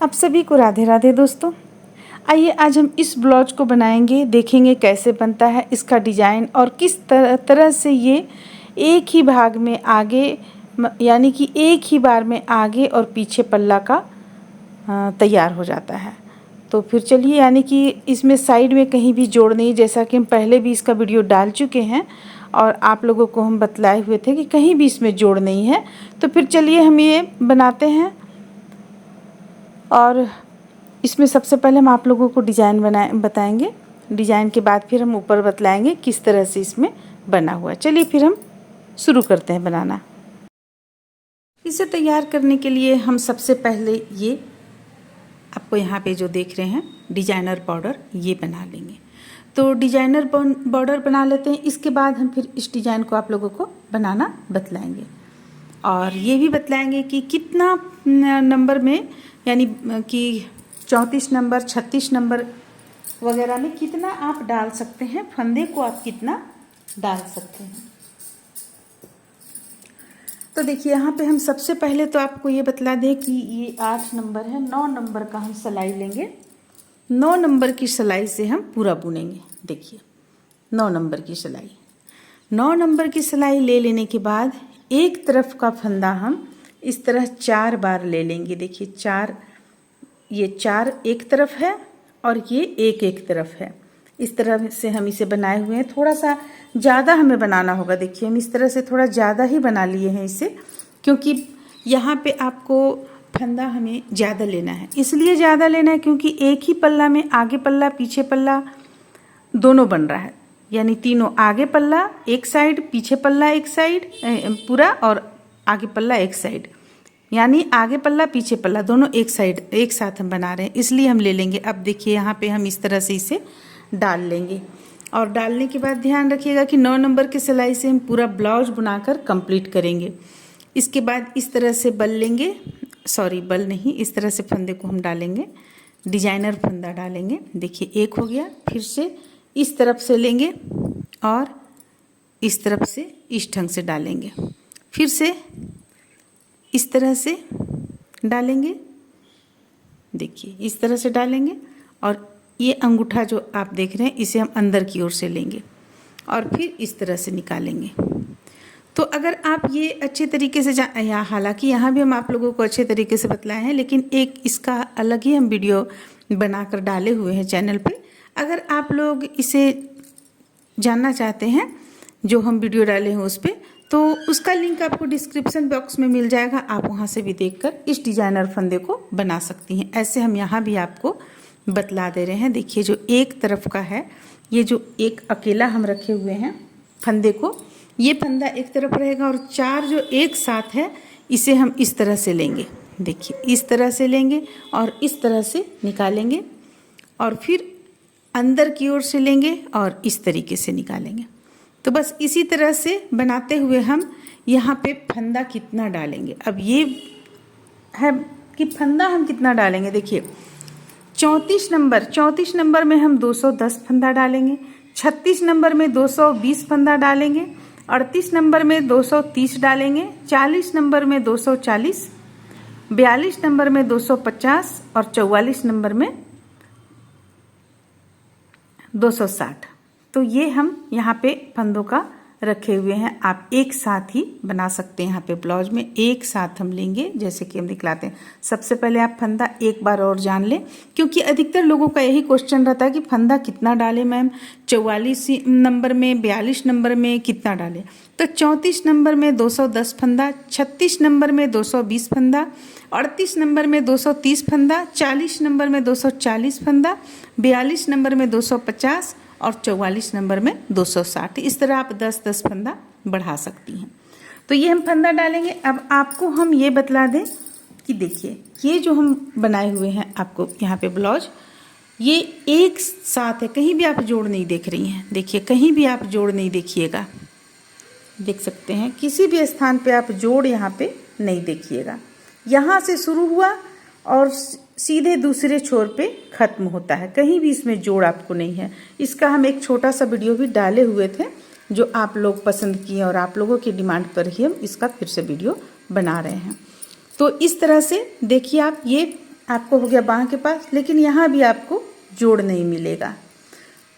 आप सभी को राधे राधे दोस्तों। आइए आज हम इस ब्लाउज को बनाएंगे, देखेंगे कैसे बनता है, इसका डिज़ाइन और किस तरह से ये एक ही भाग में आगे यानी कि एक ही बार में आगे और पीछे पल्ला का तैयार हो जाता है। तो फिर चलिए, यानी कि इसमें साइड में कहीं भी जोड़ नहीं, जैसा कि हम पहले भी इसका वीडियो डाल चुके हैं और आप लोगों को हम बतलाए हुए थे कि कहीं भी इसमें जोड़ नहीं है। तो फिर चलिए हम ये बनाते हैं। और इसमें सबसे पहले हम आप लोगों को डिज़ाइन बताएंगे। डिज़ाइन के बाद फिर हम ऊपर बतलाएंगे किस तरह से इसमें बना हुआ है। चलिए फिर हम शुरू करते हैं बनाना। इसे तैयार करने के लिए हम सबसे पहले ये आपको यहाँ पे जो देख रहे हैं डिजाइनर बॉर्डर, ये बना लेंगे। तो डिजाइनर बॉर्डर बना लेते हैं। इसके बाद हम फिर इस डिज़ाइन को आप लोगों को बनाना बतलाएंगे और ये भी बतलाएंगे कि कितना नंबर में, यानी कि 34 नंबर 36 नंबर वगैरह में कितना आप डाल सकते हैं, फंदे को आप कितना डाल सकते हैं। तो देखिए यहाँ पे हम सबसे पहले तो आपको ये बतला दें कि ये 8 नंबर है, 9 नंबर का हम सिलाई लेंगे। 9 नंबर की सिलाई से हम पूरा बुनेंगे। देखिए 9 नंबर की सिलाई, 9 नंबर की सिलाई ले लेने के बाद एक तरफ का फंदा हम इस तरह 4 बार ले लेंगे। देखिए 4, ये 4 एक तरफ है और ये एक तरफ है। इस तरह से हम इसे बनाए हुए हैं। थोड़ा सा ज़्यादा हमें बनाना होगा। देखिए हम इस तरह से थोड़ा ज़्यादा ही बना लिए हैं इसे, क्योंकि यहाँ पे आपको फंदा हमें ज़्यादा लेना है। इसलिए ज़्यादा लेना है क्योंकि एक ही पल्ला में आगे पल्ला पीछे पल्ला दोनों बन रहा है, यानी तीनों, आगे पल्ला एक साइड, पीछे पल्ला एक साइड पूरा, और आगे पल्ला एक साइड, यानी आगे पल्ला पीछे पल्ला दोनों एक साइड एक साथ हम बना रहे हैं, इसलिए हम ले लेंगे। अब देखिए यहाँ पे हम इस तरह से इसे डाल लेंगे और डालने के बाद ध्यान रखिएगा कि 9 नंबर की सिलाई से हम पूरा ब्लाउज बनाकर कंप्लीट करेंगे। इसके बाद इस तरह से बल लेंगे, सॉरी बल नहीं, इस तरह से फंदे को हम डालेंगे, डिजाइनर फंदा डालेंगे। देखिए एक हो गया। फिर से इस तरफ से लेंगे और इस तरफ से इस ढंग से डालेंगे, फिर से इस तरह से डालेंगे। देखिए इस तरह से डालेंगे और ये अंगूठा जो आप देख रहे हैं इसे हम अंदर की ओर से लेंगे और फिर इस तरह से निकालेंगे। तो अगर आप ये अच्छे तरीके से हालांकि यहाँ भी हम आप लोगों को अच्छे तरीके से बतलाए हैं, लेकिन एक इसका अलग ही हम वीडियो बनाकर डाले हुए हैं चैनल पे। अगर आप लोग इसे जानना चाहते हैं जो हम वीडियो डाले हैं उस पर, तो उसका लिंक आपको डिस्क्रिप्शन बॉक्स में मिल जाएगा। आप वहाँ से भी देखकर इस डिजाइनर फंदे को बना सकती हैं। ऐसे हम यहाँ भी आपको बतला दे रहे हैं। देखिए जो एक तरफ का है, ये जो एक अकेला हम रखे हुए हैं फंदे को, ये फंदा एक तरफ रहेगा और 4 जो एक साथ है इसे हम इस तरह से लेंगे। देखिए इस तरह से लेंगे और इस तरह से निकालेंगे और फिर अंदर की ओर से लेंगे और इस तरीके से निकालेंगे। तो बस इसी तरह से बनाते हुए हम यहाँ पे फंदा कितना डालेंगे। अब ये है कि फंदा हम कितना डालेंगे। देखिए 34 नंबर में हम 210 फंदा डालेंगे, 36 नंबर में 220 फंदा डालेंगे, 38 नंबर में 230 डालेंगे, 40 नंबर में 240, 42 नंबर में 250 और 44 नंबर में 260। तो ये हम यहाँ पे फंदों का रखे हुए हैं। आप एक साथ ही बना सकते हैं। यहाँ पे ब्लाउज में एक साथ हम लेंगे, जैसे कि हम दिखलाते हैं। सबसे पहले आप फंदा एक बार और जान लें, क्योंकि अधिकतर लोगों का यही क्वेश्चन रहता है कि फंदा कितना डालें मैम, 44 नंबर में 42 नंबर में कितना डालें। तो 34 नंबर में 210 फंदा, 36 नंबर में 220 फंदा, 38 नंबर में 230 फंदा, 40 नंबर में 240 फंदा, 42 नंबर में 250 और 44 नंबर में 260। इस तरह आप 10-10 फंदा बढ़ा सकती हैं। तो ये हम फंदा डालेंगे। अब आपको हम ये बतला दें कि देखिए ये जो हम बनाए हुए हैं आपको यहाँ पे ब्लाउज, ये एक साथ है, कहीं भी आप जोड़ नहीं देख रही हैं। देखिए कहीं भी आप जोड़ नहीं देखिएगा, देख सकते हैं किसी भी स्थान पे आप जोड़ यहाँ पे नहीं देखिएगा। यहाँ से शुरू हुआ और सीधे दूसरे छोर पे ख़त्म होता है, कहीं भी इसमें जोड़ आपको नहीं है। इसका हम एक छोटा सा वीडियो भी डाले हुए थे जो आप लोग पसंद किए और आप लोगों की डिमांड पर ही हम इसका फिर से वीडियो बना रहे हैं। तो इस तरह से देखिए आप, ये आपको हो गया बाँह के पास, लेकिन यहाँ भी आपको जोड़ नहीं मिलेगा,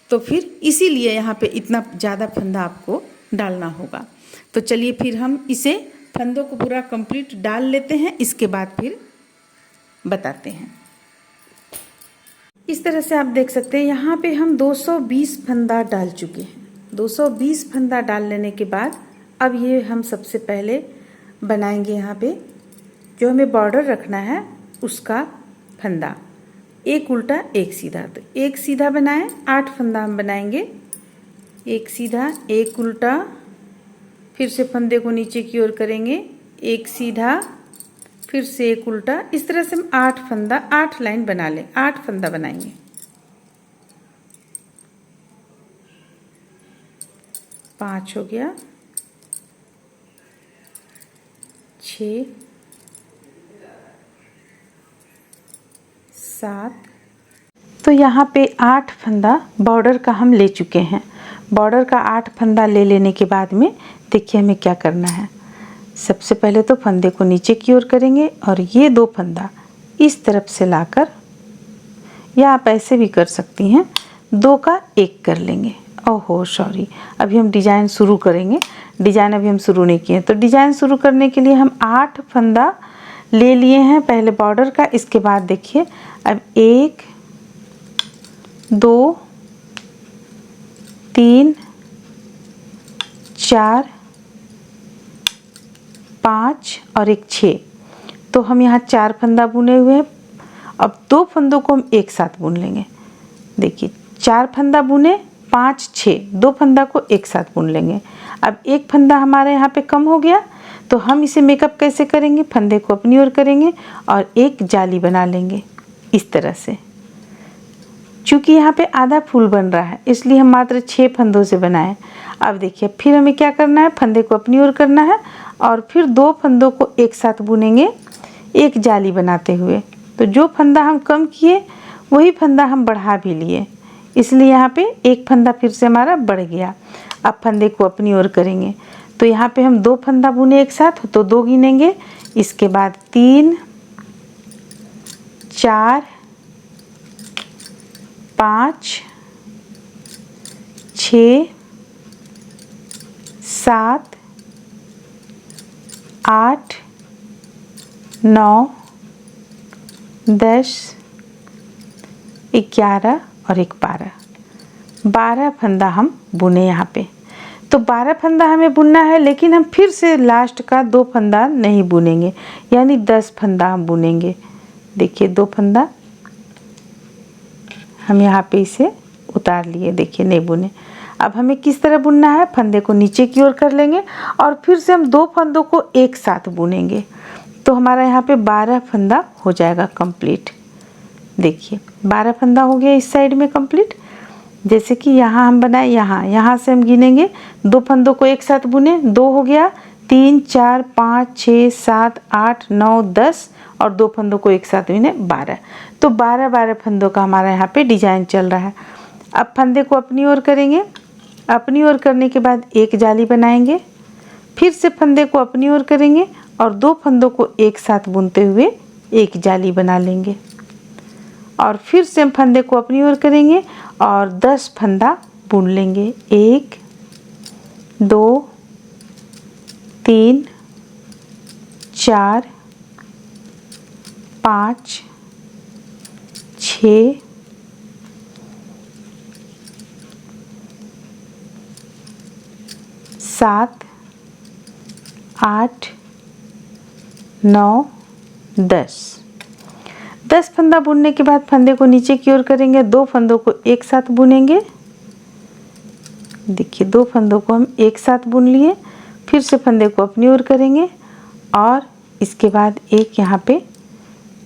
तो फिर इसीलिए यहाँ पे इतना ज़्यादा फंदा आपको डालना होगा। तो चलिए फिर हम इसे फंदों को पूरा कंप्लीट डाल लेते हैं, इसके बाद फिर बताते हैं। इस तरह से आप देख सकते हैं यहाँ पे हम 220 फंदा डाल चुके हैं। 220 फंदा डाल लेने के बाद अब ये हम सबसे पहले बनाएंगे यहाँ पे जो हमें बॉर्डर रखना है उसका फंदा, एक उल्टा एक सीधा। तो एक सीधा बनाएं, 8 फंदा हम बनाएंगे, एक सीधा एक उल्टा, फिर से फंदे को नीचे की ओर करेंगे, एक सीधा, फिर से एक उल्टा। इस तरह से हम 8 फंदा 8 लाइन बना लें, 8 फंदा बनाएंगे। 5 हो गया, 6, 7। तो यहाँ पे 8 फंदा बॉर्डर का हम ले चुके हैं। बॉर्डर का 8 फंदा ले लेने के बाद में देखिए हमें क्या करना है। सबसे पहले तो फंदे को नीचे की ओर करेंगे और ये 2 फंदा इस तरफ से लाकर, या आप ऐसे भी कर सकती हैं, 2 का 1 कर लेंगे। ओहो सॉरी, अभी हम डिज़ाइन शुरू करेंगे, डिज़ाइन अभी हम शुरू नहीं किए। तो डिज़ाइन शुरू करने के लिए हम 8 फंदा ले लिए हैं पहले बॉर्डर का। इसके बाद देखिए अब 1 2 3 4 5 और एक 6। तो हम यहाँ 4 फंदा बुने हुए हैं। अब 2 फंदों को हम एक साथ बुन लेंगे। देखिए 4 फंदा बुने, 5 6, 2 फंदा को एक साथ बुन लेंगे। अब एक फंदा हमारे यहाँ पे कम हो गया, तो हम इसे मेकअप कैसे करेंगे, फंदे को अपनी ओर करेंगे और एक जाली बना लेंगे इस तरह से। चूँकि यहाँ पे आधा फूल बन रहा है इसलिए हम मात्र 6 फंदों से बनाएं। अब देखिए फिर हमें क्या करना है, फंदे को अपनी ओर करना है और फिर 2 फंदों को एक साथ बुनेंगे एक जाली बनाते हुए। तो जो फंदा हम कम किए वही फंदा हम बढ़ा भी लिए, इसलिए यहाँ पे एक फंदा फिर से हमारा बढ़ गया। अब फंदे को अपनी ओर करेंगे, तो यहाँ पे हम 2 फंदा बुने एक साथ, तो 2 गिनेंगे। इसके बाद 3 4 5 6 7 8 9 10 11 और एक 12 फंदा हम बुने यहाँ पे। तो 12 फंदा हमें बुनना है, लेकिन हम फिर से लास्ट का 2 फंदा नहीं बुनेंगे, यानी 10 फंदा हम बुनेंगे। देखिए 2 फंदा हम यहाँ पे इसे उतार लिए, देखिए नहीं बुने। अब हमें किस तरह बुनना है, फंदे को नीचे की ओर कर लेंगे और फिर से हम 2 फंदों को एक साथ बुनेंगे। तो हमारा यहाँ पे 12 फंदा हो जाएगा कंप्लीट। देखिए 12 फंदा हो गया इस साइड में कंप्लीट। जैसे कि यहाँ हम बनाए, यहाँ से हम गिनेंगे, 2 फंदों को एक साथ बुने, 2 हो गया, 3 4 5 6 7 8 9 10 और 2 फंदों को एक साथ बुने 12। तो 12 फंदों का हमारा यहाँ पे डिजाइन चल रहा है। अब फंदे को अपनी ओर करेंगे, अपनी ओर करने के बाद एक जाली बनाएंगे, फिर से फंदे को अपनी ओर करेंगे और 2 फंदों को एक साथ बुनते हुए एक जाली बना लेंगे और फिर से हम फंदे को अपनी ओर करेंगे और 10 फंदा बुन लेंगे। 1 2 3 4 5 6 7 8 9 10 फंदा बुनने के बाद फंदे को नीचे की ओर करेंगे, 2 फंदों को एक साथ बुनेंगे। देखिए 2 फंदों को हम एक साथ बुन लिए, फिर से फंदे को अपनी ओर करेंगे और इसके बाद एक यहाँ पे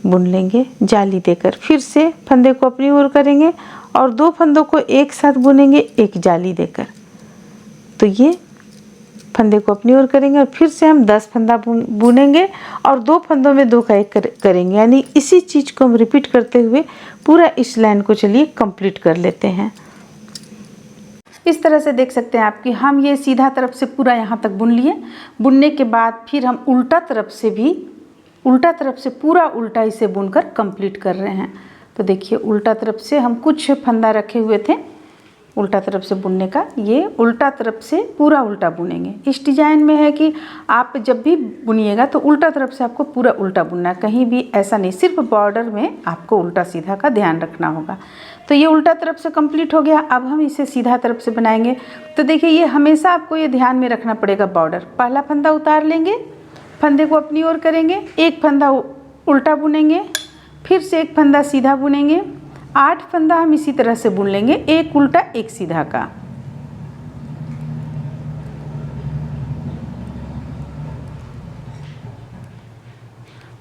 बुन लेंगे जाली देकर, फिर से फंदे को अपनी ओर करेंगे और 2 फंदों को एक साथ बुनेंगे एक जाली देकर। तो ये फंदे को अपनी ओर करेंगे और फिर से हम 10 फंदा बुनेंगे और 2 फंदों में 2 का 1 करेंगे, यानी इसी चीज़ को हम रिपीट करते हुए पूरा इस लाइन को चलिए कंप्लीट कर लेते हैं। इस तरह से देख सकते हैं आप कि हम ये सीधा तरफ से पूरा यहाँ तक बुन लिए। बुनने के बाद फिर हम उल्टा तरफ से भी उल्टा तरफ से पूरा उल्टा इसे बुनकर कंप्लीट कर रहे हैं। तो देखिए उल्टा तरफ से हम कुछ फंदा रखे हुए थे उल्टा तरफ से बुनने का, ये उल्टा तरफ से पूरा उल्टा बुनेंगे। इस डिज़ाइन में है कि आप जब भी बुनिएगा तो उल्टा तरफ से आपको पूरा उल्टा बुनना है, कहीं भी ऐसा नहीं, सिर्फ बॉर्डर में आपको उल्टा सीधा का ध्यान रखना होगा। तो ये उल्टा तरफ से कंप्लीट हो गया। अब हम इसे सीधा तरफ से बनाएंगे। तो देखिए ये हमेशा आपको ये ध्यान में रखना पड़ेगा, बॉर्डर पहला फंदा उतार लेंगे, फंदे को अपनी ओर करेंगे, एक फंदा उल्टा बुनेंगे, फिर से एक फंदा सीधा बुनेंगे, 8 फंदा हम इसी तरह से बुन लेंगे, एक उल्टा एक सीधा का।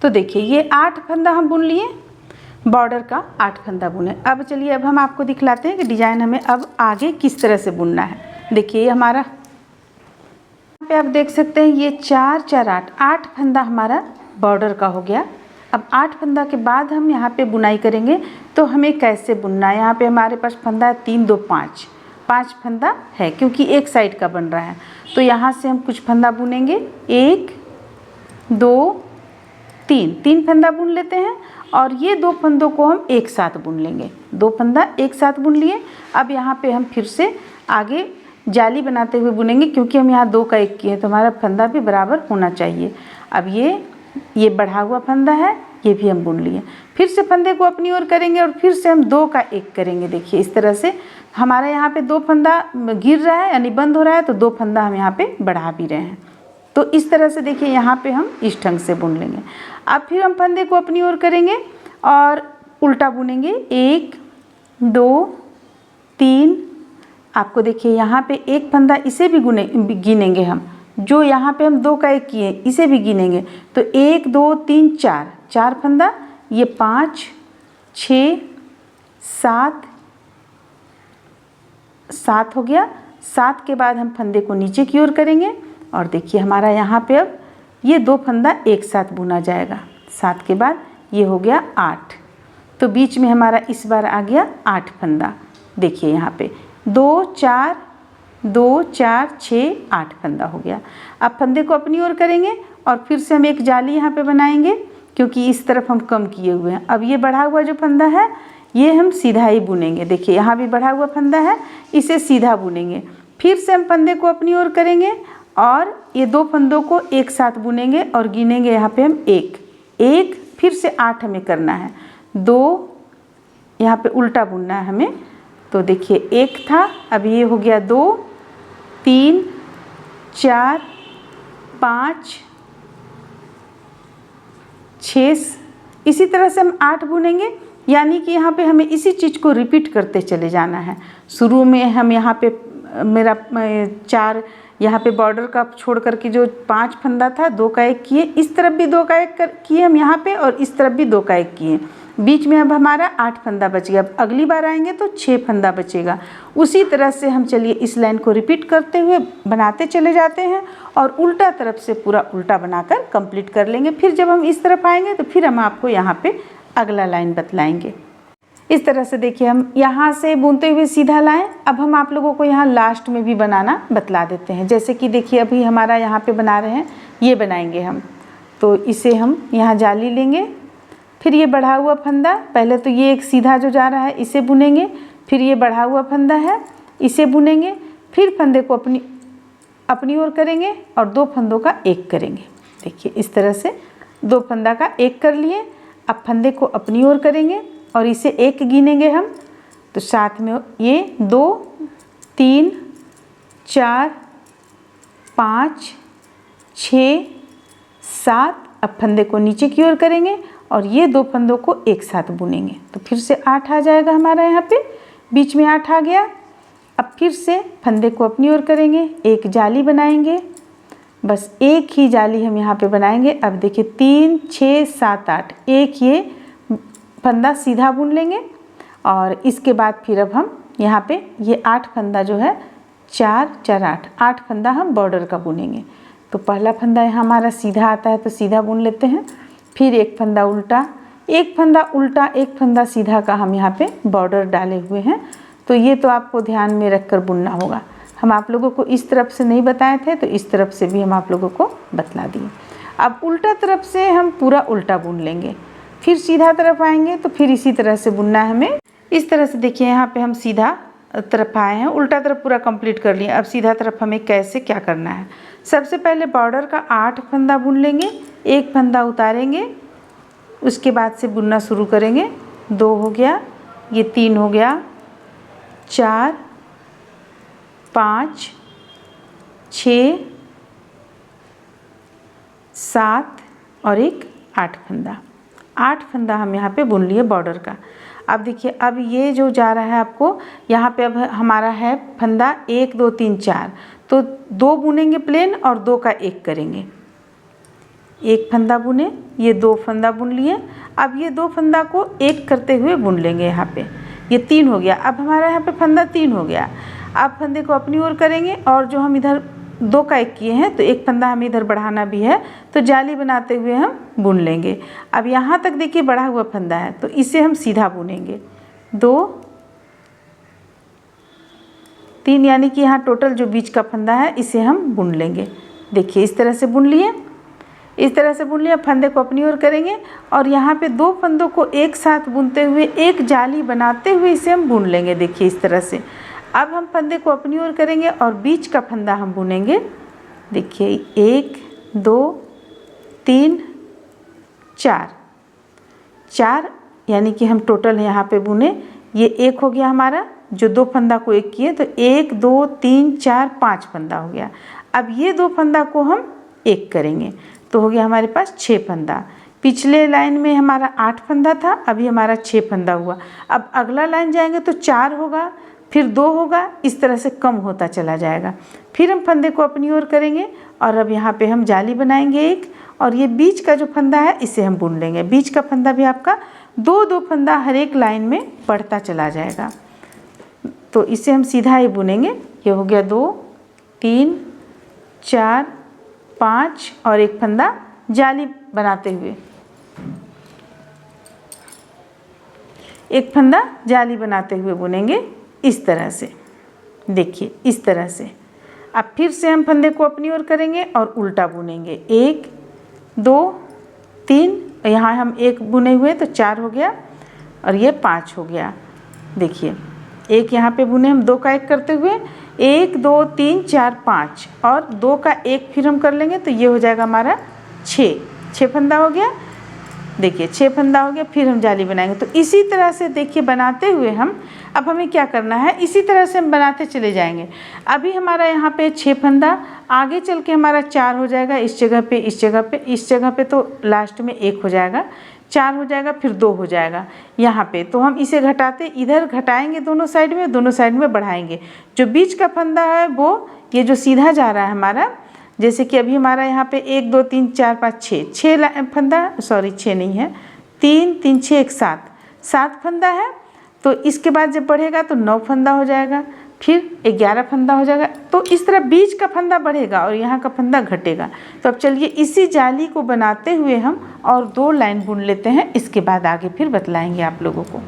तो देखिए ये 8 फंदा हम बुन लिए, बॉर्डर का 8 फंदा बुने। अब चलिए अब हम आपको दिखलाते हैं कि डिजाइन हमें अब आगे किस तरह से बुनना है। देखिए ये हमारा यहाँ पे आप देख सकते हैं ये 4 4 8 फंदा हमारा बॉर्डर का हो गया। अब 8 फंदा के बाद हम यहाँ पे बुनाई करेंगे। तो हमें कैसे बुनना है, यहाँ पे हमारे पास फंदा है 3 2 5, 5 फंदा है क्योंकि एक साइड का बन रहा है। तो यहाँ से हम कुछ फंदा बुनेंगे, 1 2 3 फंदा बुन लेते हैं और ये 2 फंदों को हम एक साथ बुन लेंगे। 2 फंदा एक साथ बुन लिए। अब यहाँ पे हम फिर से आगे जाली बनाते हुए बुनेंगे, क्योंकि हम यहाँ 2 का 1 किए तो हमारा फंदा भी बराबर होना चाहिए। अब ये बढ़ा हुआ फंदा है, ये भी हम बुन लिए। फिर से फंदे को अपनी ओर करेंगे और फिर से हम 2 का 1 करेंगे। देखिए इस तरह से हमारा यहाँ पे 2 फंदा गिर रहा है यानी बंद हो रहा है, तो 2 फंदा हम यहाँ पे बढ़ा भी रहे हैं। तो इस तरह से देखिए यहाँ पे हम इस ढंग से बुन लेंगे। अब फिर हम फंदे को अपनी ओर करेंगे और उल्टा बुनेंगे, 1 2 3। आपको देखिए यहाँ पे एक फंदा इसे भी गिनेंगे हम, जो यहाँ पे हम 2 का 1 किए इसे भी गिनेंगे। तो 1 2 3 4 फंदा, ये 5 6 7 हो गया। 7 के बाद हम फंदे को नीचे की ओर करेंगे और देखिए हमारा यहाँ पे अब ये 2 फंदा एक साथ बुना जाएगा। 7 के बाद ये हो गया 8, तो बीच में हमारा इस बार आ गया 8 फंदा। देखिए यहाँ पे 2 4 6 8 फंदा हो गया। अब फंदे को अपनी ओर करेंगे और फिर से हम एक जाली यहाँ पे बनाएंगे, क्योंकि इस तरफ हम कम किए हुए हैं। अब ये बढ़ा हुआ जो फंदा है ये हम सीधा ही बुनेंगे। देखिए यहाँ भी बढ़ा हुआ फंदा है, इसे सीधा बुनेंगे। फिर से हम फंदे को अपनी ओर करेंगे और ये 2 फंदों को एक साथ बुनेंगे और गिनेंगे यहाँ पे हम 1 फिर से 8 हमें करना है, 2 यहाँ पे उल्टा बुनना है हमें। तो देखिए 1 था, अब ये हो गया 2 3 4 5 6। इसी तरह से हम 8 बुनेंगे, यानी कि यहाँ पे हमें इसी चीज़ को रिपीट करते चले जाना है। शुरू में हम यहाँ पे मेरा 4 यहाँ पे बॉर्डर का छोड़ करके जो 5 फंदा था 2 का 1 किए, इस तरफ भी 2 का 1 किए हम यहाँ पे और इस तरफ भी 2 का 1 किए। बीच में अब हमारा 8 फंदा बच गया। अब अगली बार आएंगे तो 6 फंदा बचेगा। उसी तरह से हम चलिए इस लाइन को रिपीट करते हुए बनाते चले जाते हैं और उल्टा तरफ से पूरा उल्टा बनाकर कंप्लीट कर लेंगे। फिर जब हम इस तरफ आएंगे तो फिर हम आपको यहाँ पे अगला लाइन बतलाएंगे। इस तरह से देखिए हम यहाँ से बुनते हुए सीधा लाएं। अब हम आप लोगों को यहाँ लास्ट में भी बनाना बतला देते हैं। जैसे कि देखिए अभी हमारा यहाँ पे बना रहे हैं, ये बनाएंगे हम। तो इसे हम यहाँ जाली लेंगे, फिर ये बढ़ा हुआ फंदा, पहले तो ये एक सीधा जो जा रहा है इसे बुनेंगे, फिर ये बढ़ा हुआ फंदा है इसे बुनेंगे, फिर फंदे को अपनी ओर करेंगे और 2 फंदों का 1 करेंगे। देखिए इस तरह से 2 फंदा का 1 कर लिए। अब फंदे को अपनी ओर करेंगे और इसे 1 गिनेंगे हम। तो साथ में ये 2 3 4 5 6 7। अब फंदे को नीचे की ओर करेंगे और ये 2 फंदों को एक साथ बुनेंगे। तो फिर से 8 आ जाएगा हमारा, यहाँ पे बीच में 8 आ गया। अब फिर से फंदे को अपनी ओर करेंगे, एक जाली बनाएंगे, बस एक ही जाली हम यहाँ पे बनाएंगे। अब देखिए 3 6 7 8, एक ये फंदा सीधा बुन लेंगे और इसके बाद फिर अब हम यहाँ पे ये 8 फंदा जो है 4 4 8 फंदा हम बॉर्डर का बुनेंगे। तो पहला फंदा यहाँ हमारा सीधा आता है तो सीधा बुन लेते हैं, फिर एक फंदा उल्टा, एक फंदा सीधा का हम यहाँ पे बॉर्डर डाले हुए हैं। तो ये तो आपको ध्यान में रख कर बुनना होगा। हम आप लोगों को इस तरफ से नहीं बताए थे तो इस तरफ से भी हम आप लोगों को बतला दिए। अब उल्टा तरफ से हम पूरा उल्टा बुन लेंगे, फिर सीधा तरफ आएंगे तो फिर इसी तरह से बुनना है हमें। इस तरह से देखिए यहाँ पे हम सीधा तरफ आए हैं, उल्टा तरफ पूरा कंप्लीट कर लिए। अब सीधा तरफ हमें कैसे क्या करना है, सबसे पहले बॉर्डर का 8 फंदा बुन लेंगे, एक फंदा उतारेंगे, उसके बाद से बुनना शुरू करेंगे। 2 हो गया, ये 3 हो गया, 4 5 6 7 और एक 8 फंदा। 8 फंदा हम यहाँ पे बुन लिए बॉर्डर का। अब देखिए, अब ये जो जा रहा है आपको यहाँ पे, अब हमारा है फंदा 1 2 3 4, तो 2 बुनेंगे प्लेन और 2 का 1 करेंगे। 1 फंदा बुने, ये 2 फंदा बुन लिए। अब ये 2 फंदा को 1 करते हुए बुन लेंगे यहाँ पे, ये 3 हो गया। अब हमारा यहाँ पे फंदा 3 हो गया। अब फंदे को अपनी ओर करेंगे और जो हम इधर 2 का 1 किए हैं तो 1 फंदा हमें इधर बढ़ाना भी है, तो जाली बनाते हुए हम बुन लेंगे। अब यहाँ तक देखिए बढ़ा हुआ फंदा है तो इसे हम सीधा बुनेंगे। 2 3 यानी कि यहाँ टोटल जो बीच का फंदा है इसे हम बुन लेंगे। देखिए इस तरह से बुन लिए, इस तरह से बुन लिया। फंदे को अपनी ओर करेंगे और यहाँ पे 2 फंदों को एक साथ बुनते हुए एक जाली बनाते हुए इसे हम बुन लेंगे। देखिए इस तरह से। अब हम फंदे को अपनी ओर करेंगे और बीच का फंदा हम बुनेंगे। देखिए 1 2 3 4 यानी कि हम टोटल यहाँ पे बुने, ये 1 हो गया हमारा, जो 2 फंदा को 1 किए तो 1 2 3 4 5 फंदा हो गया। अब ये 2 फंदा को हम 1 करेंगे तो हो गया हमारे पास 6 फंदा। पिछले लाइन में हमारा 8 फंदा था, अभी हमारा 6 फंदा हुआ। अब अगला लाइन जाएंगे तो 4 होगा, फिर 2 होगा, इस तरह से कम होता चला जाएगा। फिर हम फंदे को अपनी ओर करेंगे और अब यहाँ पे हम जाली बनाएंगे एक, और ये बीच का जो फंदा है इसे हम बुन लेंगे। बीच का फंदा भी आपका 2 फंदा हर एक लाइन में बढ़ता चला जाएगा, तो इसे हम सीधा ही बुनेंगे। ये हो गया 2 3 4 5 और एक फंदा जाली बनाते हुए, एक फंदा जाली बनाते हुए बुनेंगे इस तरह से। देखिए इस तरह से। अब फिर से हम फंदे को अपनी ओर करेंगे और उल्टा बुनेंगे। 1 2 3, यहाँ हम 1 बुने हुए तो 4 हो गया और ये 5 हो गया। देखिए 1 यहाँ पे बुने हम 2 का 1 करते हुए, 1 2 3 4 5 और 2 का 1 फिर हम कर लेंगे तो ये हो जाएगा हमारा 6 फंदा हो गया। देखिए 6 फंदा हो गया, फिर हम जाली बनाएंगे। तो इसी तरह से देखिए बनाते हुए हम, अब हमें क्या करना है, इसी तरह से हम बनाते चले जाएंगे। अभी हमारा यहाँ पे 6 फंदा, आगे चल के हमारा 4 हो जाएगा, इस जगह पे इस जगह पे इस जगह पे, तो लास्ट में 1 हो जाएगा, 4 हो जाएगा, फिर 2 हो जाएगा यहाँ पे। तो हम इसे घटाते इधर घटाएंगे, दोनों साइड में बढ़ाएंगे। जो बीच का फंदा है वो ये जो सीधा जा रहा है हमारा, जैसे कि अभी हमारा यहाँ पे 1 2 3 4 5 6 फंदा, सॉरी 6 नहीं है, 3 3 6 1 7 फंदा है। तो इसके बाद जब बढ़ेगा तो 9 फंदा हो जाएगा, फिर 11 फंदा हो जाएगा। तो इस तरह बीच का फंदा बढ़ेगा और यहाँ का फंदा घटेगा। तो अब चलिए इसी जाली को बनाते हुए हम और 2 लाइन बुन लेते हैं, इसके बाद आगे फिर बतलाएंगे आप लोगों को।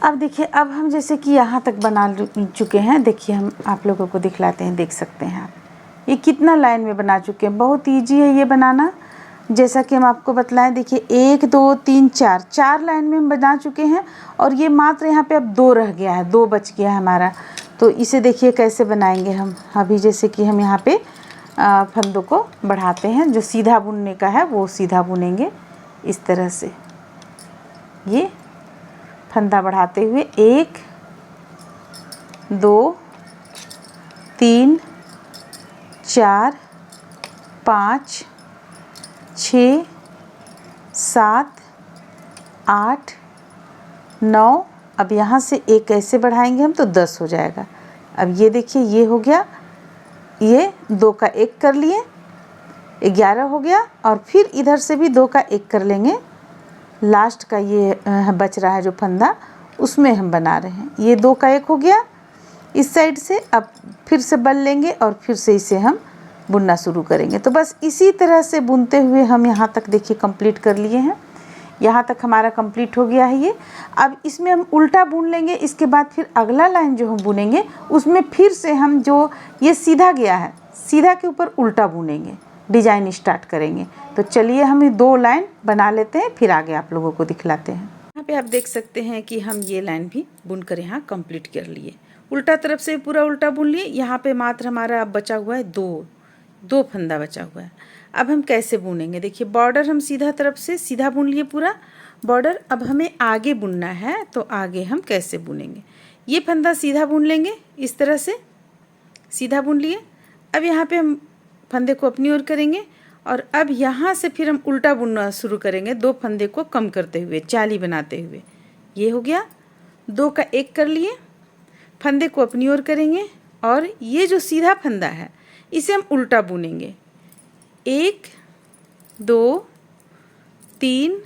अब देखिए, अब हम जैसे कि यहाँ तक बना चुके हैं। देखिए हम आप लोगों को दिखलाते हैं, देख सकते हैं आप ये कितना लाइन में बना चुके हैं। बहुत ईजी है ये बनाना, जैसा कि हम आपको बतलाएं। देखिए 1 2 3 4 लाइन में हम बना चुके हैं और ये मात्र यहाँ पे अब 2 रह गया है, 2 बच गया है हमारा। तो इसे देखिए कैसे बनाएंगे हम। अभी जैसे कि हम यहाँ पे फंदों को बढ़ाते हैं, जो सीधा बुनने का है वो सीधा बुनेंगे इस तरह से। ये फंदा बढ़ाते हुए 1 2 3 4 5 6 7 8 9। अब यहाँ से 1 ऐसे बढ़ाएंगे हम तो 10 हो जाएगा। अब ये देखिए ये हो गया, ये 2 का 1 कर लिए, 11 हो गया। और फिर इधर से भी 2 का 1 कर लेंगे, लास्ट का ये बच रहा है जो फंदा, उसमें हम बना रहे हैं। ये 2 का 1 हो गया इस साइड से। अब फिर से बल लेंगे और फिर से इसे हम बुनना शुरू करेंगे। तो बस इसी तरह से बुनते हुए हम यहाँ तक देखिए कंप्लीट कर लिए हैं। यहाँ तक हमारा कंप्लीट हो गया है ये। अब इसमें हम उल्टा बुन लेंगे। इसके बाद फिर अगला लाइन जो हम बुनेंगे उसमें फिर से हम जो ये सीधा गया है, सीधा के ऊपर उल्टा बुनेंगे। डिजाइन स्टार्ट करेंगे। तो चलिए हम ये 2 लाइन बना लेते हैं, फिर आगे आप लोगों को दिखलाते हैं। यहाँ पे आप देख सकते हैं कि हम ये लाइन भी बुनकर यहाँ कंप्लीट कर लिए। उल्टा तरफ से पूरा उल्टा बुन लिए। यहाँ पे मात्र हमारा अब बचा हुआ है दो फंदा बचा हुआ है। अब हम कैसे बुनेंगे, देखिए बॉर्डर हम सीधा तरफ से सीधा बुन लिए पूरा बॉर्डर। अब हमें आगे बुनना है, तो आगे हम कैसे बुनेंगे, ये फंदा सीधा बुन लेंगे, इस तरह से सीधा बुन लिए। अब यहाँ पे हम फंदे को अपनी ओर करेंगे और अब यहाँ से फिर हम उल्टा बुनना शुरू करेंगे, 2 फंदे को कम करते हुए, जाली बनाते हुए। ये हो गया, 2 का 1 कर लिए, फंदे को अपनी ओर करेंगे और ये जो सीधा फंदा है इसे हम उल्टा बुनेंगे। 1 2 3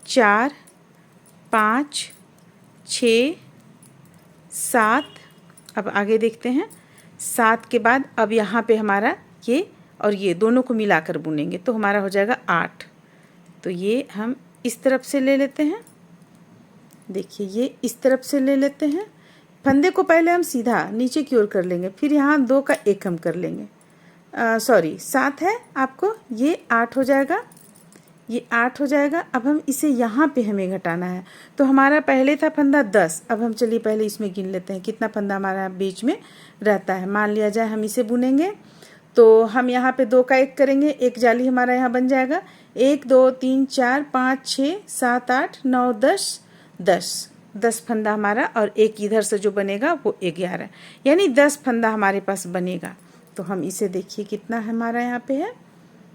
4 5 6 7। अब आगे देखते हैं, 7 के बाद अब यहाँ पे हमारा ये और ये दोनों को मिलाकर बुनेंगे तो हमारा हो जाएगा 8। तो ये हम इस तरफ से ले लेते हैं, देखिए ये इस तरफ से ले लेते हैं। फंदे को पहले हम सीधा नीचे की ओर कर लेंगे, फिर यहाँ 2 का 1 हम कर लेंगे। सॉरी 7 है आपको, ये 8 हो जाएगा, ये 8 हो जाएगा। अब हम इसे यहाँ पे हमें घटाना है, तो हमारा पहले था फंदा 10। अब हम चलिए पहले इसमें गिन लेते हैं कितना फंदा हमारा बीच में रहता है। मान लिया जाए हम इसे बुनेंगे, तो हम यहाँ पे 2 का 1 करेंगे, एक जाली हमारा यहाँ बन जाएगा। 1 2 3 4 5 6 7 8 9 10 फंदा हमारा, और एक इधर से जो बनेगा वो 11, यानी 10 फंदा हमारे पास बनेगा। तो हम इसे देखिए कितना हमारा यहाँ पे है,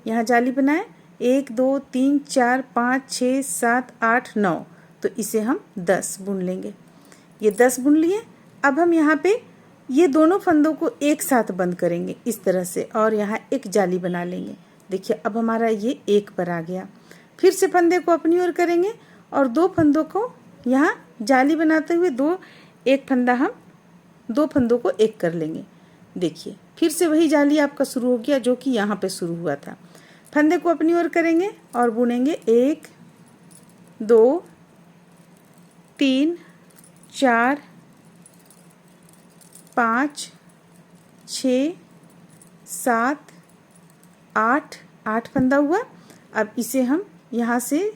यहाँ जाली बनाए 1 2 3 4 5 6 7 8 9, तो इसे हम 10 बुन लेंगे। ये 10 बुन लिए। अब हम यहाँ पे ये दोनों फंदों को एक साथ बंद करेंगे इस तरह से, और यहाँ एक जाली बना लेंगे। देखिए अब हमारा ये 1 पर आ गया। फिर से फंदे को अपनी ओर करेंगे और 2 फंदों को यहाँ जाली बनाते हुए 1 फंदा हम 2 फंदों को 1 कर लेंगे। देखिए फिर से वही जाली आपका शुरू हो गया जो कि यहाँ पे शुरू हुआ था। फंदे को अपनी ओर करेंगे और बुनेंगे 1 2 3 4 5 6 7 8 फंदा हुआ। अब इसे हम यहाँ से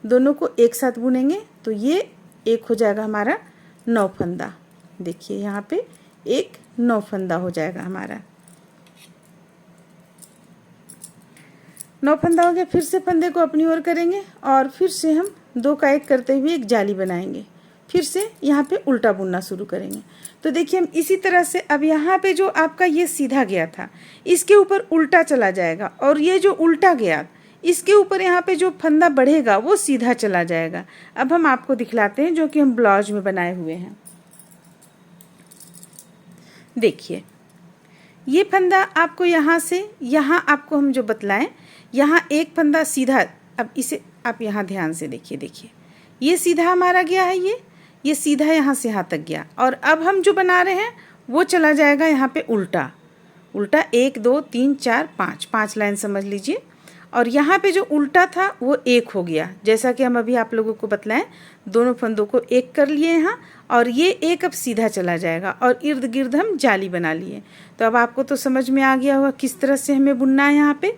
दोनों को एक साथ बुनेंगे, तो ये एक हो जाएगा हमारा 9 फंदा। देखिए यहाँ पे एक 9 फंदा हो जाएगा हमारा। 9 फंदा हो गया। फिर से फंदे को अपनी ओर करेंगे और फिर से हम 2 का 1 करते हुए एक जाली बनाएंगे, फिर से यहाँ पे उल्टा बुनना शुरू करेंगे। तो देखिए हम इसी तरह से अब यहाँ पे जो आपका ये सीधा गया था इसके ऊपर उल्टा चला जाएगा, और ये जो उल्टा गया इसके ऊपर यहाँ पे जो फंदा बढ़ेगा वो सीधा चला जाएगा। अब हम आपको दिखलाते हैं जो कि हम ब्लाउज में बनाए हुए हैं। देखिए ये फंदा आपको यहाँ से यहाँ आपको हम जो बतलाएं, यहाँ एक फंदा सीधा, अब इसे आप यहाँ ध्यान से देखिए ये सीधा हमारा गया है, ये सीधा यहाँ से यहाँ तक गया, और अब हम जो बना रहे हैं वो चला जाएगा यहाँ पे उल्टा 1 2 3 4 5 लाइन समझ लीजिए। और यहाँ पे जो उल्टा था वो 1 हो गया, जैसा कि हम अभी आप लोगों को बतलाएं। दोनों फंदों को 1 कर लिए यहाँ, और ये 1 अब सीधा चला जाएगा और इर्द गिर्द हम जाली बना लिए। तो अब आपको तो समझ में आ गया होगा किस तरह से हमें बुनना है। यहाँ पे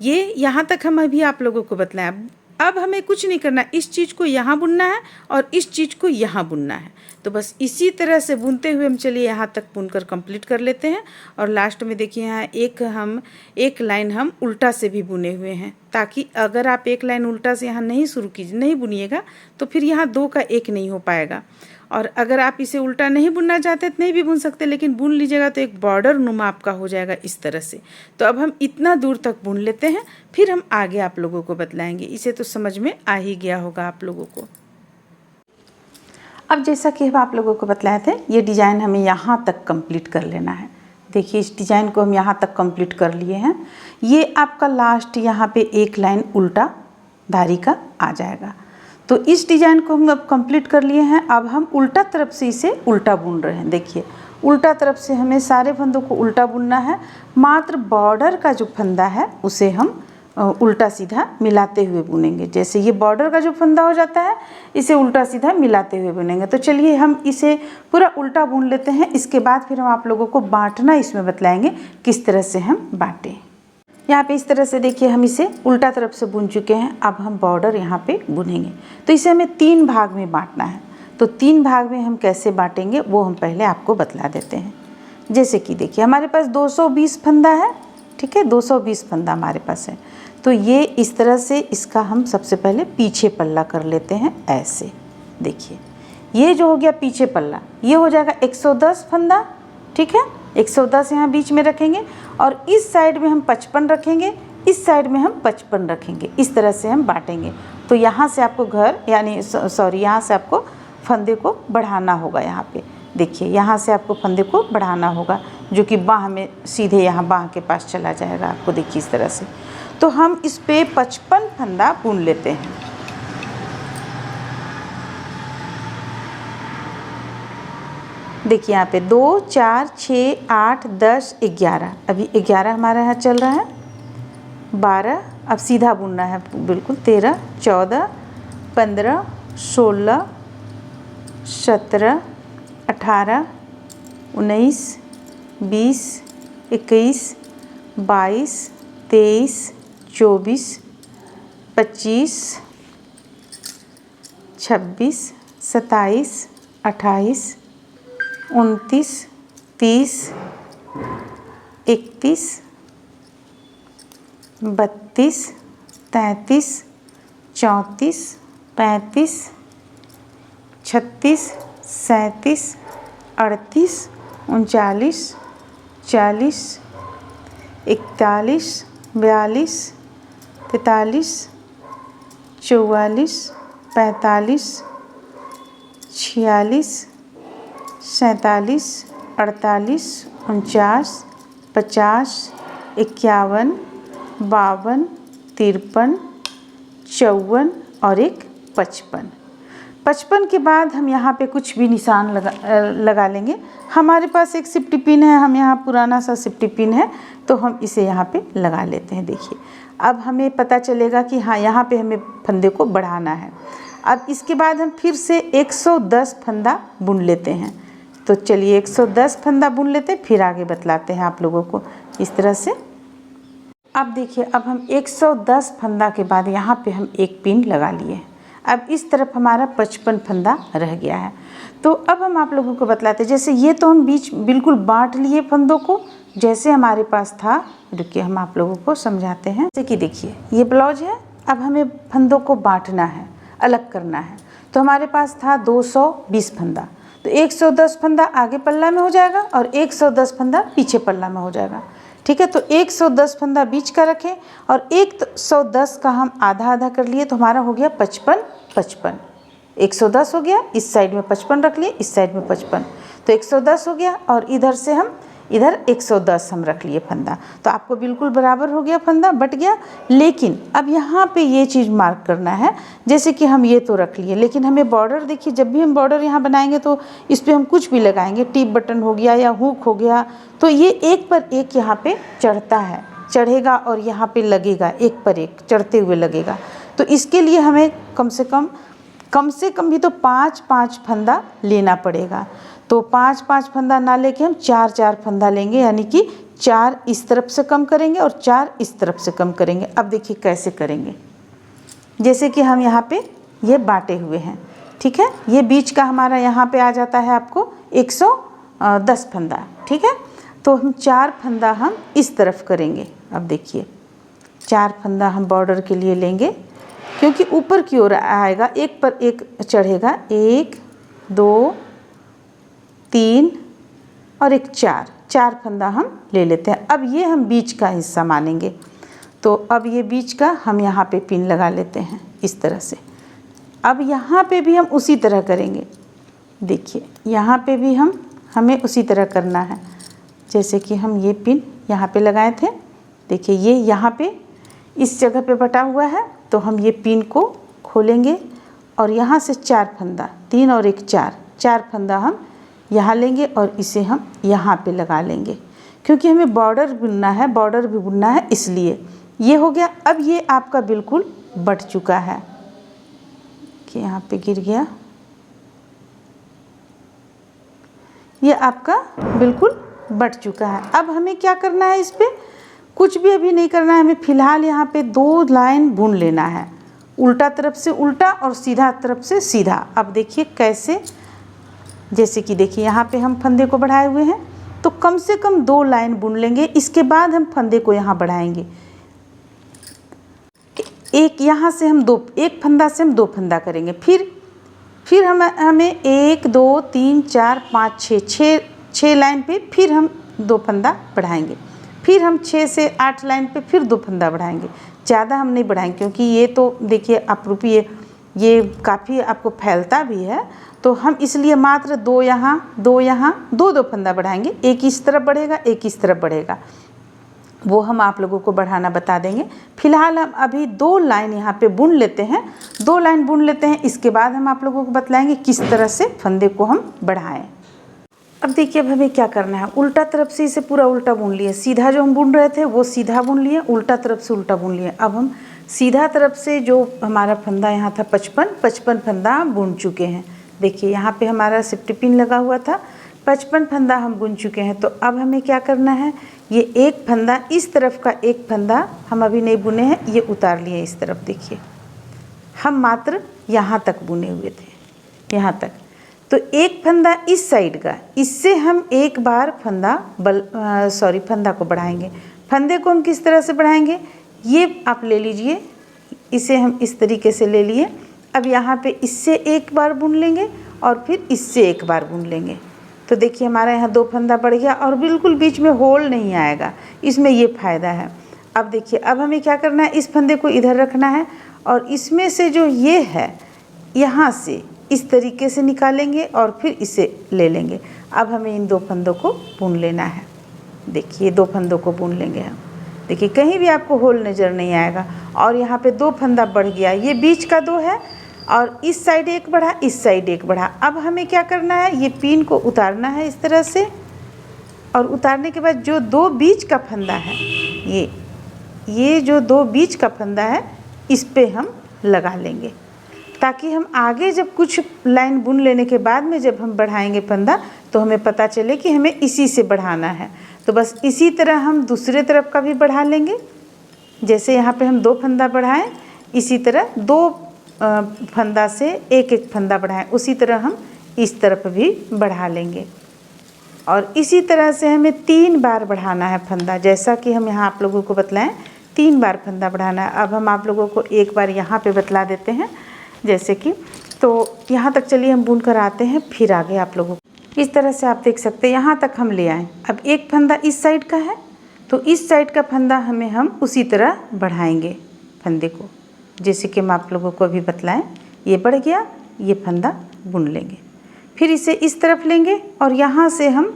ये यहाँ तक हम अभी आप लोगों को बतलाएं। अब हमें कुछ नहीं करना, इस चीज़ को यहाँ बुनना है और इस चीज़ को यहाँ बुनना है। तो बस इसी तरह से बुनते हुए हम चलिए यहाँ तक बुनकर कंप्लीट कर लेते हैं। और लास्ट में देखिए यहाँ एक लाइन हम उल्टा से भी बुने हुए हैं, ताकि अगर आप एक लाइन उल्टा से यहाँ नहीं बुनिएगा तो फिर यहाँ 2 का 1 नहीं हो पाएगा। और अगर आप इसे उल्टा नहीं बुनना चाहते तो नहीं भी बुन सकते, लेकिन बुन लीजिएगा तो एक बॉर्डर नुमा आपका हो जाएगा इस तरह से। तो अब हम इतना दूर तक बुन लेते हैं, फिर हम आगे आप लोगों को बतलाएंगे। इसे तो समझ में आ ही गया होगा आप लोगों को। अब जैसा कि हम आप लोगों को बतलाए थे, ये डिज़ाइन हमें यहाँ तक कंप्लीट कर लेना है। देखिए इस डिज़ाइन को हम यहाँ तक कंप्लीट कर लिए हैं। ये आपका लास्ट यहाँ पे एक लाइन उल्टा धारी का आ जाएगा। तो इस डिज़ाइन को हम अब कंप्लीट कर लिए हैं। अब हम उल्टा तरफ से इसे उल्टा बुन रहे हैं। देखिए उल्टा तरफ से हमें सारे फंदों को उल्टा बुनना है, मात्र बॉर्डर का जो फंदा है उसे हम उल्टा सीधा मिलाते हुए बुनेंगे। जैसे ये बॉर्डर का जो फंदा हो जाता है इसे उल्टा सीधा मिलाते हुए बुनेंगे। तो चलिए हम इसे पूरा उल्टा बुन लेते हैं, इसके बाद फिर हम आप लोगों को बांटना इसमें बतलाएंगे किस तरह से हम बांटें। यहाँ पे इस तरह से देखिए हम इसे उल्टा तरफ से बुन चुके हैं। अब हम बॉर्डर यहाँ पे बुनेंगे। तो इसे हमें 3 भाग में बांटना है। तो 3 भाग में हम कैसे बांटेंगे वो हम पहले आपको बतला देते हैं। जैसे कि देखिए हमारे पास 220 फंदा है, ठीक है, 220 फंदा हमारे पास है। तो ये इस तरह से इसका हम सबसे पहले पीछे पल्ला कर लेते हैं ऐसे। देखिए ये जो हो गया पीछे पल्ला, ये हो जाएगा 110 फंदा, ठीक है। 110 यहाँ बीच में रखेंगे और इस साइड में हम 55 रखेंगे, इस साइड में हम 55 रखेंगे। इस तरह से हम बांटेंगे। तो यहाँ से आपको घर यानी सॉरी यहाँ से आपको फंदे को बढ़ाना होगा। यहाँ पे देखिए यहाँ से आपको फंदे को बढ़ाना होगा जो कि बाह में सीधे यहाँ बाह के पास चला जाएगा आपको। देखिए इस तरह से। तो हम इस पे 55 फंदा बुन लेते हैं। देखिए यहाँ पे 2 4 6 8 10 11, अभी 11 हमारा यहाँ चल रहा है। 12, अब सीधा बुनना है बिल्कुल। 13 14 15 16 17 18 19 20 21 22 23 24 25 26 27 28 29 30 31 32 33 34 35 36 37 38 39 40 41 42 43 44 45 46 47 48 49 50 51 52 53 54 और एक 55। 55 के बाद हम यहाँ पे कुछ भी निशान लगा लेंगे। हमारे पास एक सिफ्टी पिन है, हम यहाँ पुराना सा सिफ्टी पिन है तो हम इसे यहाँ पे लगा लेते हैं। देखिए अब हमें पता चलेगा कि हाँ यहाँ पे हमें फंदे को बढ़ाना है। अब इसके बाद हम फिर से 110 फंदा बुन लेते हैं। तो चलिए 110 फंदा बुन लेते हैं, फिर आगे बतलाते हैं आप लोगों को इस तरह से। अब देखिए अब हम 110 फंदा के बाद यहाँ पे हम एक पिन लगा लिए। अब इस तरफ हमारा 55 फंदा रह गया है। तो अब हम आप लोगों को बतलाते हैं। जैसे ये तो हम बीच बिल्कुल बांट लिए फंदों को जैसे हमारे पास था। रुकिए हम आप लोगों को समझाते हैं। जैसे कि देखिए ये ब्लाउज है, अब हमें फंदों को बांटना है, अलग करना है। तो हमारे पास था 220 फंदा, तो 110 फंदा आगे पल्ला में हो जाएगा और 110 फंदा पीछे पल्ला में हो जाएगा, ठीक है। तो 110 फंदा बीच का रखें और 110 का हम आधा आधा कर लिए तो हमारा हो गया 55 55। 110 हो गया, इस साइड में 55 रख लिए, इस साइड में 55, तो 110 हो गया और इधर से हम इधर 110 हम रख लिए फंदा। तो आपको बिल्कुल बराबर हो गया, फंदा बट गया। लेकिन अब यहाँ पे ये चीज़ मार्क करना है, जैसे कि हम ये तो रख लिए लेकिन हमें बॉर्डर देखिए, जब भी हम बॉर्डर यहाँ बनाएंगे तो इस पर हम कुछ भी लगाएंगे, टिप बटन हो गया या हुक हो गया, तो ये एक पर एक यहाँ पे चढ़ता है, चढ़ेगा और यहाँ पे लगेगा, एक पर एक चढ़ते हुए लगेगा। तो इसके लिए हमें कम से कम भी तो 5-5 फंदा लेना पड़ेगा। तो 5-5 फंदा ना लेके हम 4-4 फंदा लेंगे, यानी कि 4 इस तरफ से कम करेंगे और 4 इस तरफ से कम करेंगे। अब देखिए कैसे करेंगे। जैसे कि हम यहाँ पे ये बांटे हुए हैं, ठीक है। ये बीच का हमारा यहाँ पे आ जाता है आपको 110 फंदा, ठीक है। तो हम 4 फंदा हम इस तरफ करेंगे। अब देखिए 4 फंदा हम बॉर्डर के लिए लेंगे क्योंकि ऊपर की ओर आएगा, एक पर एक चढ़ेगा। 1 2 3 और एक 4 फंदा हम ले लेते हैं। अब ये हम बीच का हिस्सा मानेंगे, तो अब ये बीच का हम यहाँ पे पिन लगा लेते हैं इस तरह से। अब यहाँ पे भी हम उसी तरह करेंगे। देखिए यहाँ पे भी हमें उसी तरह करना है, जैसे कि हम ये पिन यहाँ पे लगाए थे। देखिए ये यहाँ पे इस जगह पे बटा हुआ है, तो हम ये पिन को खोलेंगे और यहाँ से 4 फंदा, 3 और एक 4 फंदा हम यहाँ लेंगे और इसे हम यहाँ पे लगा लेंगे, क्योंकि हमें बॉर्डर बुनना है, बॉर्डर भी बुनना है, इसलिए ये हो गया। अब ये आपका बिल्कुल बट चुका है कि यहाँ पे गिर गया, ये आपका बिल्कुल बट चुका है। अब हमें क्या करना है, इस पे कुछ भी अभी नहीं करना है हमें, फ़िलहाल यहाँ पे 2 लाइन बुन लेना है, उल्टा तरफ से उल्टा और सीधा तरफ से सीधा। अब देखिए कैसे, जैसे कि देखिए यहाँ पे हम फंदे को बढ़ाए हुए हैं, तो कम से कम 2 लाइन बुन लेंगे, इसके बाद हम फंदे को यहाँ बढ़ाएंगे। एक यहाँ से हम एक फंदा से हम 2 फंदा करेंगे, फिर हमें 1 2 3 4 5 6 लाइन पे फिर हम 2 फंदा बढ़ाएंगे, फिर हम 6 से 8 लाइन पे फिर 2 फंदा बढ़ाएंगे। ज़्यादा हम नहीं बढ़ाएंगे क्योंकि ये तो देखिए अपरूपी ये काफ़ी आपको फैलता भी है, तो हम इसलिए मात्र 2 यहाँ 2 फंदा बढ़ाएंगे। एक इस तरफ बढ़ेगा, एक इस तरफ बढ़ेगा, वो हम आप लोगों को बढ़ाना बता देंगे। फिलहाल हम अभी 2 लाइन यहाँ पे बुन लेते हैं, 2 लाइन बुन लेते हैं, इसके बाद हम आप लोगों को बतलाएंगे किस तरह से फंदे को हम बढ़ाएं। अब देखिए अब हमें क्या करना है, उल्टा तरफ से इसे पूरा उल्टा बुन लिए, सीधा जो हम बुन रहे थे वो सीधा बुन लिए, उल्टा तरफ से उल्टा बुन लिए। अब हम सीधा तरफ से जो हमारा फंदा यहाँ था 55 फंदा बुन चुके हैं। देखिए यहाँ पे हमारा सेफ्टी पिन लगा हुआ था, 55 फंदा हम बुन चुके हैं। तो अब हमें क्या करना है, ये एक फंदा, इस तरफ का एक फंदा हम अभी नहीं बुने हैं, ये उतार लिए इस तरफ। देखिए हम मात्र यहाँ तक बुने हुए थे, यहाँ तक। तो एक फंदा इस साइड का, इससे हम एक बार फंदा को बढ़ाएंगे। फंदे को हम किस तरह से बढ़ाएंगे, ये आप ले लीजिए, इसे हम इस तरीके से ले लिए। अब यहाँ पे इससे एक बार बुन लेंगे और फिर इससे एक बार बुन लेंगे। तो देखिए हमारा यहाँ 2 फंदा बढ़ गया और बिल्कुल बीच में होल नहीं आएगा, इसमें ये फ़ायदा है। अब देखिए अब हमें क्या करना है, इस फंदे को इधर रखना है और इसमें से जो ये है यहाँ से इस तरीके से निकालेंगे और फिर इसे ले लेंगे। अब हमें इन 2 फंदों को बुन लेना है। देखिए 2 फंदों को बुन लेंगे हम। देखिए कहीं भी आपको होल नज़र नहीं आएगा। और यहाँ पे 2 फंदा बढ़ गया, ये बीच का 2 है और इस साइड एक बढ़ा, इस साइड एक बढ़ा। अब हमें क्या करना है, ये पिन को उतारना है इस तरह से, और उतारने के बाद जो 2 बीच का फंदा है, ये जो 2 बीच का फंदा है, इस पे हम लगा लेंगे, ताकि हम आगे जब कुछ लाइन बुन लेने के बाद में जब हम बढ़ाएंगे फंदा, तो हमें पता चले कि हमें इसी से बढ़ाना है। तो बस इसी तरह हम दूसरे तरफ का भी बढ़ा लेंगे। जैसे यहाँ पे हम 2 फंदा बढ़ाएं, इसी तरह 2 फंदा से एक फंदा बढ़ाएं, उसी तरह हम इस तरफ भी बढ़ा लेंगे। और इसी तरह से हमें 3 बार बढ़ाना है फंदा, जैसा कि हम यहाँ आप लोगों को बतलाएं, 3 बार फंदा बढ़ाना है। अब हम आप लोगों को एक बार यहाँ पे बतला देते हैं, जैसे कि, तो यहाँ तक चलिए हम बुन कर आते हैं, फिर आगे आप लोगों को। इस तरह से आप देख सकते हैं, यहाँ तक हम ले आए। अब एक फंदा इस साइड का है, तो इस साइड का फंदा हम उसी तरह बढ़ाएंगे फंदे को, जैसे कि हम आप लोगों को अभी बतलाएं। ये बढ़ गया, ये फंदा बुन लेंगे, फिर इसे इस तरफ लेंगे और यहाँ से हम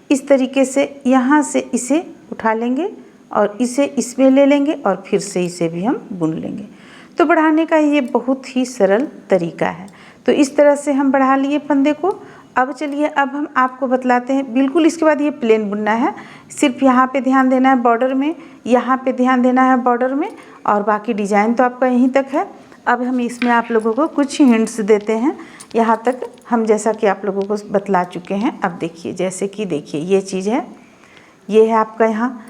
इस तरीके से यहाँ से इसे उठा लेंगे और इसे इसमें ले लेंगे और फिर से इसे भी हम बुन लेंगे। तो बढ़ाने का ये बहुत ही सरल तरीका है। तो इस तरह से हम बढ़ा लिए फंदे को। अब चलिए अब हम आपको बतलाते हैं, बिल्कुल इसके बाद ये प्लेन बुनना है। सिर्फ यहाँ पे ध्यान देना है बॉर्डर में, यहाँ पे ध्यान देना है बॉर्डर में, और बाकी डिज़ाइन तो आपका यहीं तक है। अब हम इसमें आप लोगों को कुछ हिंट्स देते हैं। यहाँ तक हम जैसा कि आप लोगों को बतला चुके हैं। अब देखिए, जैसे कि देखिए ये चीज़ है, ये है आपका यहाँ,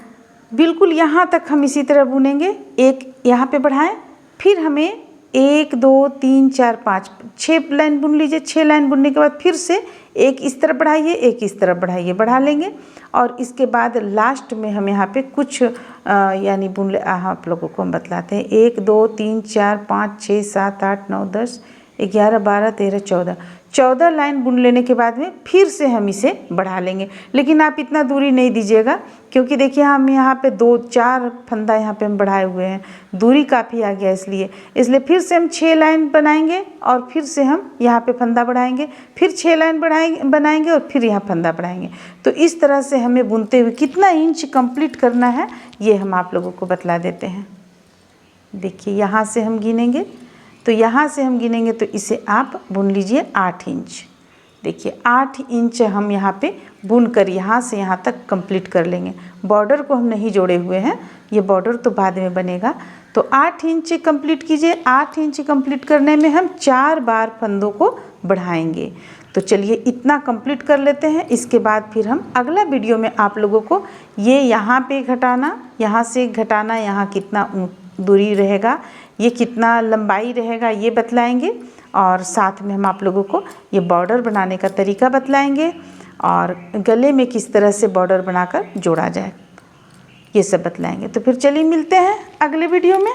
बिल्कुल यहाँ तक हम इसी तरह बुनेंगे। एक यहाँ पे बढ़ाएं, फिर हमें 1 2 3 4 5 6 लाइन बुन लीजिए। 6 लाइन बुनने के बाद फिर से एक इस तरफ बढ़ाइए, एक इस तरफ बढ़ाइए, बढ़ा लेंगे। और इसके बाद लास्ट में हम यहाँ पे कुछ यानी आप लोगों को हम बतलाते हैं। 1 2 3 4 5 6 7 8 9 10 11 12 13 14 लाइन बुन लेने के बाद में फिर से हम इसे बढ़ा लेंगे। लेकिन आप इतना दूरी नहीं दीजिएगा, क्योंकि देखिए हम यहाँ पे 2-4 फंदा यहाँ पे हम बढ़ाए हुए हैं, दूरी काफ़ी आ गया, इसलिए फिर से हम 6 लाइन बनाएंगे और फिर से हम यहाँ पे फंदा बढ़ाएंगे, फिर 6 लाइन बनाएंगे और फिर यहाँ फंदा बढ़ाएंगे। तो इस तरह से हमें बुनते हुए कितना इंच कंप्लीट करना है, ये हम आप लोगों को बतला देते हैं। देखिए यहाँ से हम गिनेंगे, तो यहाँ से हम गिनेंगे तो इसे आप बुन लीजिए 8 इंच। देखिए 8 इंच हम यहाँ पे बुन कर यहाँ से यहाँ तक कंप्लीट कर लेंगे। बॉर्डर को हम नहीं जोड़े हुए हैं, ये बॉर्डर तो बाद में बनेगा। तो 8 इंच कंप्लीट कीजिए। 8 इंच कंप्लीट करने में हम 4 बार फंदों को बढ़ाएंगे। तो चलिए इतना कंप्लीट कर लेते हैं। इसके बाद फिर हम अगला वीडियो में आप लोगों को ये यहाँ पे घटाना, यहाँ से घटाना, यहाँ कितना दूरी रहेगा, ये कितना लंबाई रहेगा, ये बतलाएंगे। और साथ में हम आप लोगों को ये बॉर्डर बनाने का तरीका बतलाएंगे और गले में किस तरह से बॉर्डर बनाकर जोड़ा जाए, ये सब बतलाएंगे। तो फिर चलिए मिलते हैं अगले वीडियो में।